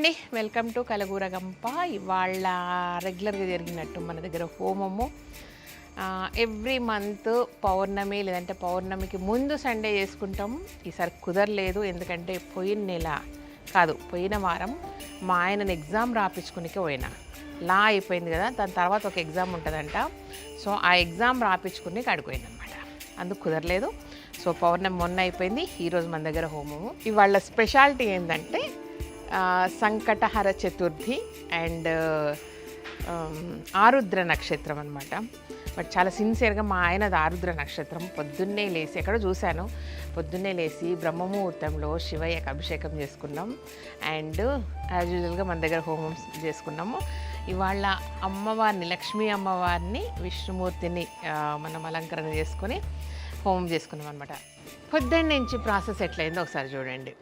అండి, welcome to Kalagooragampa. ఇవాళ రెగ్యులర్గా జరిగినట్టు మన దగ్గర హోమము ఎవ్రీ మంత్ పౌర్ణమి లేదంటే పౌర్ణమికి ముందు సండే చేసుకుంటాం. ఈసారి కుదరలేదు, ఎందుకంటే పోయిన వారం మా ఆయనను ఎగ్జామ్ రాపించుకునికే పోయినా. లా అయిపోయింది కదా, దాని తర్వాత ఒక ఎగ్జామ్ ఉంటుందంట. సో ఆ ఎగ్జామ్ రాపించుకుని అడిగిపోయింది అనమాట, అందుకు కుదరలేదు. సో పౌర్ణమి మొన్న అయిపోయింది, ఈరోజు మన దగ్గర హోమము. ఇవాళ స్పెషాలిటీ ఏంటంటే సంకటహర చతుర్థి అండ్ ఆరుద్ర నక్షత్రం అనమాట. బట్ చాలా సిన్సియర్గా మా ఆయనది ఆరుద్ర నక్షత్రం. పొద్దున్నే లేచి ఎక్కడో చూశాను, పొద్దున్నే లేచి బ్రహ్మముహూర్తంలో శివయ్యకు అభిషేకం చేసుకున్నాం అండ్ యాజ్ యూజువల్గా మన దగ్గర హోమం చేసుకున్నాము. ఇవాళ అమ్మవారిని, లక్ష్మీ అమ్మవారిని, విష్ణుమూర్తిని మనం అలంకరణ చేసుకొని హోమం చేసుకున్నాం అనమాట. పొద్దున్న నుంచి ప్రాసెస్ ఎట్లయిందో ఒకసారి చూడండి.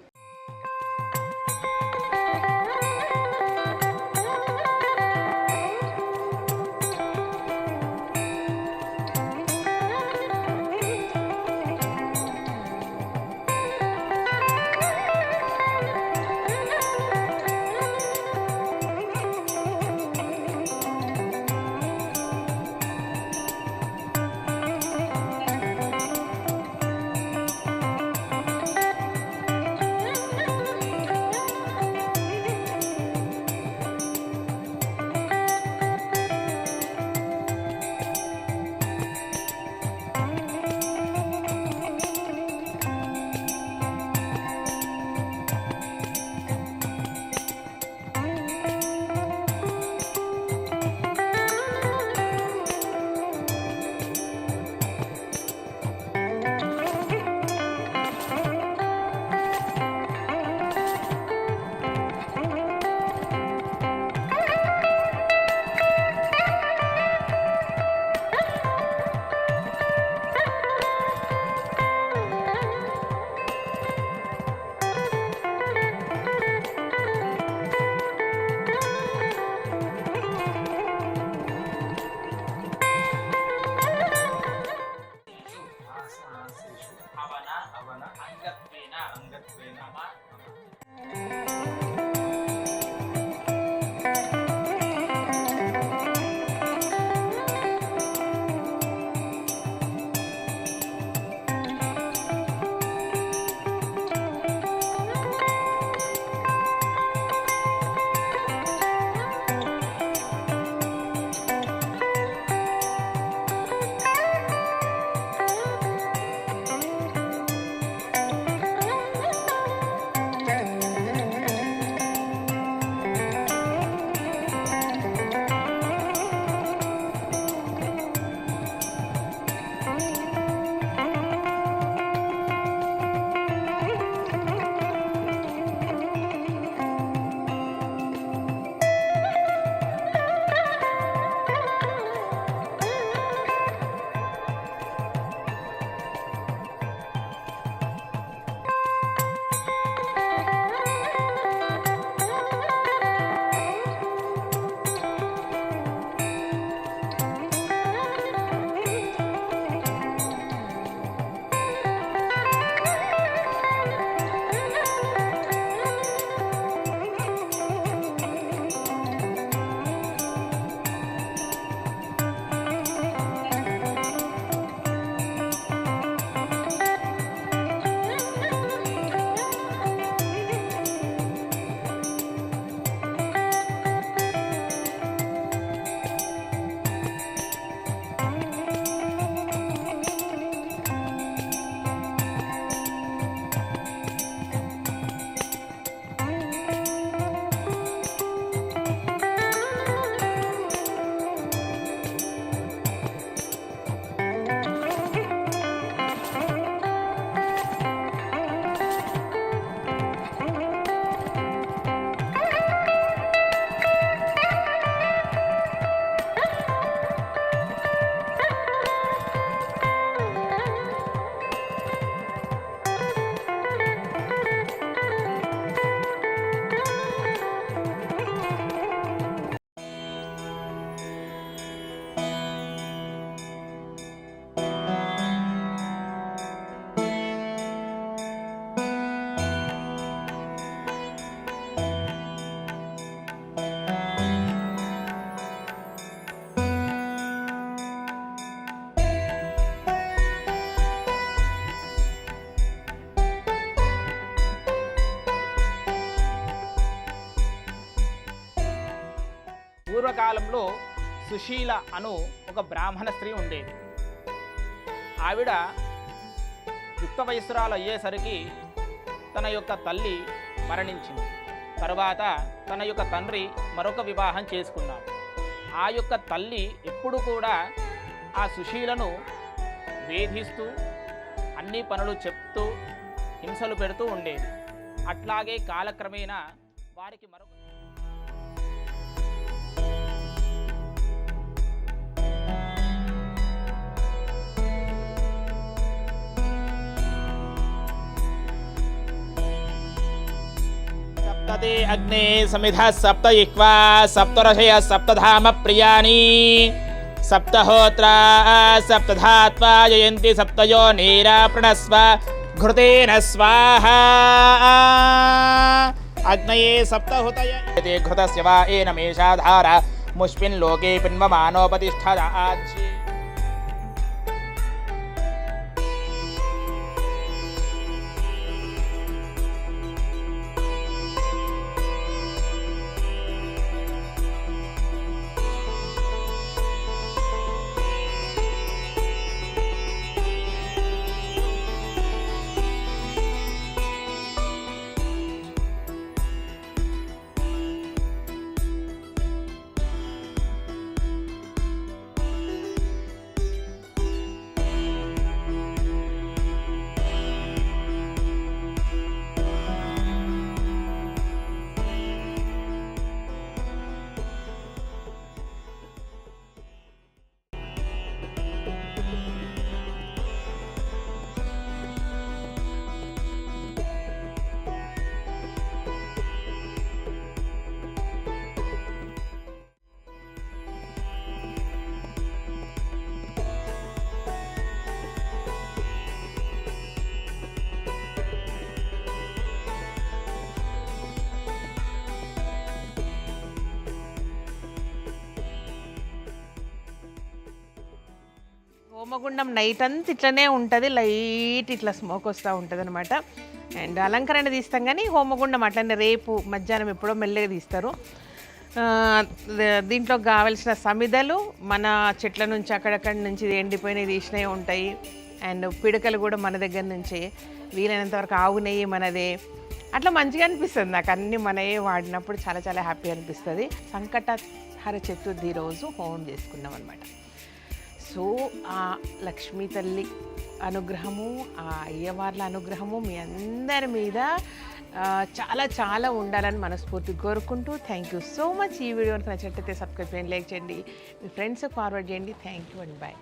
పూర్వకాలంలో సుశీల అను ఒక బ్రాహ్మణ స్త్రీ ఉండేది. ఆవిడ యుక్త వయస్సురాలు అయ్యేసరికి తన యొక్క తల్లి మరణించింది. తర్వాత తన యొక్క తండ్రి మరొక వివాహం చేసుకున్నాడు. ఆ యొక్క తల్లి ఎప్పుడు కూడా ఆ సుశీలను వేధిస్తూ అన్ని పనులు చెప్తూ హింసలు పెడుతూ ఉండేది. అట్లాగే కాలక్రమేణా వారికి మరొక సప్తతే అగ్నే సమిధ సప్త ఇక్వా సప్తరషయ సప్తధామ ప్రియాణి సప్తహోత్రా సప్తధాత్వా జయంతి సప్తయో నీరా ప్రణస్వ ఘృతేన స్వాహా అగ్నయే సప్తహుతయ తే ఘృతస్య వా ఏన మేషాధార ముష్మిన్ లోకే పిన్వమానోపతిష్ఠదాచ్చి. హోమగుండం నైట్ అంతా ఇట్లనే ఉంటుంది, లైట్ ఇట్లా స్మోక్ వస్తూ ఉంటుంది అనమాట. అండ్ అలంకరణ తీస్తాం కానీ హోమగుండం అట్లనే రేపు మధ్యాహ్నం ఎప్పుడో మెల్లగా తీస్తారు. దీంట్లో కావలసిన సమిదలు మన చెట్ల నుంచి అక్కడక్కడి నుంచి ఎండిపోయినవి తీసినవి ఉంటాయి. అండ్ పిడకలు కూడా మన దగ్గర నుంచి, వీలైనంత వరకు ఆవు నెయ్యి మనదే. అట్లా మంచిగా అనిపిస్తుంది నాకు, అన్నీ మనయే వాడినప్పుడు చాలా చాలా హ్యాపీ అనిపిస్తుంది. సంకటహర చతుర్థి రోజు హోమం చేసుకున్నాం అనమాట. సో ఆ లక్ష్మీ తల్లి అనుగ్రహము, ఆ అయ్యవార్ల అనుగ్రహము మీ అందరి మీద చాలా చాలా ఉండాలని మనస్ఫూర్తిగా కోరుకుంటూ థ్యాంక్ యూ సో మచ్. ఈ వీడియో నచ్చినట్లయితే సబ్స్క్రైబ్ చేయండి, లైక్ చేయండి, మీ ఫ్రెండ్స్కి ఫార్వర్డ్ చేయండి. Thank you and bye.